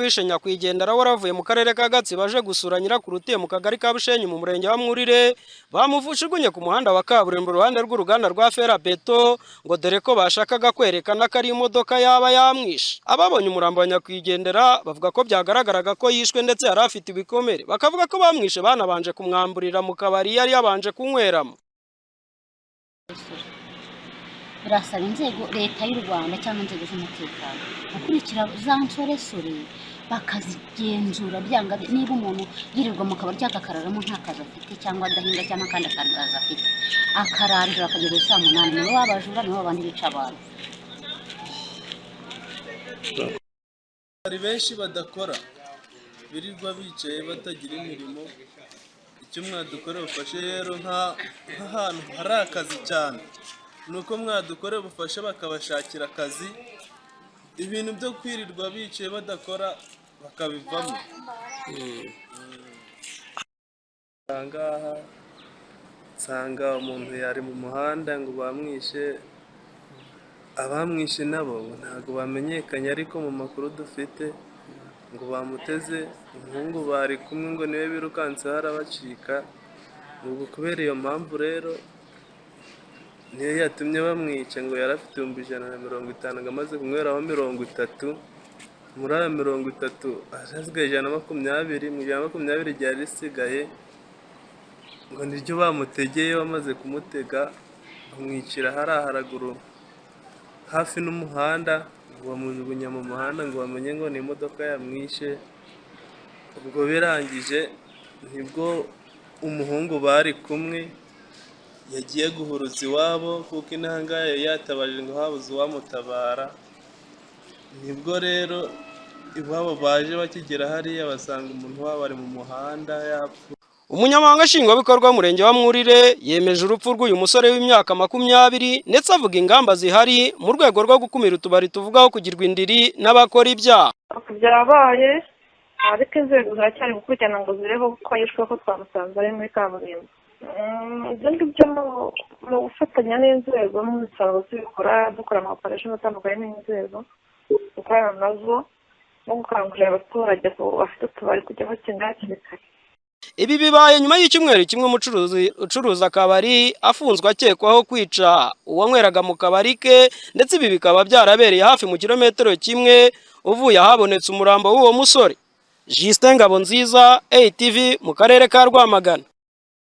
Bishe nyakwigendera waravuye mu karere ka Gatsibo baje gusura Nyirakuru mu kagari ka Bushenyi mu murenge wa Muri bamuvushiguye ku muhanda wa kaburimbo ruhande rw'uruganda rwa Ferabeto ngo dore ko bashakaga kwerekana ko ari imodoka yaba yamwishe. Ababonye umurambo wa nyakwigendera bavuga ko byagaragaraga ko yishwe ndetse yari afite ibikomere, bakavuga ko bamwishe banabanje kumwamburira mu kabari yari yabanje kunyweramo. Birasaba inzego leta y'u Rwanda cyangwa inzego z'umutekano gukurikira za nsoresore bakazigenzura byanga niba umuntu yirirwa mu kabari cyakakararamo nta kazi afite cyangwa adahinga cyangwa kandi akaza afite akararira akagera saa 8 nibo babajura nibo abandi bica abantu. Hari benshi badakora birirwa bicaye batagira imirimo. Icyo mwadukore bufashe rero nk'ahantu hari akazi cyane nuko mwadukore bufasha bakabashakira akazi, ibintu byo kwirirwa bicaye badakora bakabivamo. Ngaha sanga umuntu yari mu muhanda ngo bamwishe, abamwishe nabo ntago bamenyekanye ariko mu makuru dufite ngo bamuteze umuhungu bari kumwe ngo niwe birukanse harabacika. Ubwo kubera iyo mpamvu rero niyo yatumye bamwica ngo yarafite 150 ngo amaze kunyweraho 30. Muri ayo 30 hasigaye 120, mu 120 ryari risigaye ngo niryo bamutegeye. Bamaze kumutega bamwicira haraguru hafi n'umuhanda, bamujugunya mu muhanda ngo bamenye ngo ni imodoka yamwishe. Ubwo birangije nibwo umuhungu bari kumwe yagiye guhurutsa iwabo kuko intangaye yatabaje ngo habuze uwamutabara. Nibwo rero iwabo baje bakigera hariya basanga umuntu wabo ari mu muhanda yapfuye. Umunyamabanga nshingwabikorwa w'umurenge wa Muri yemeje urupfu rw'uyu musore w'imyaka 20 ndetse avuga ingamba zihari mu rwego rwo gukumira utubari tuvugaho kugirwa indiri n'abakora ibyaha. Byabaye ariko inzego ziracyari gukurikirana ngo zirebe ko yishwe ko twamusanze ari muri kaburimbo. Ibyo ngibyo mu gufatanya n'inzego n'umusaruro tubikora dukora amaoperation atandukanye n'inzego dukorana nazo no gukangurira abaturage ko bafite utubari kujya bakinga hakiri kare. Ibi bibaye nyuma y'icyumweru kimwe umucuruzi ucuruza akabari afunzwe akekwaho kwica uwanyweraga mu kabari ke, ndetse ibi bikaba byarabereye hafi mu kilometero kimwe uvuye ahabonetse umurambo w'uwo musore. Justin Ngabonziza, ATV mu karere ka Rwamagana.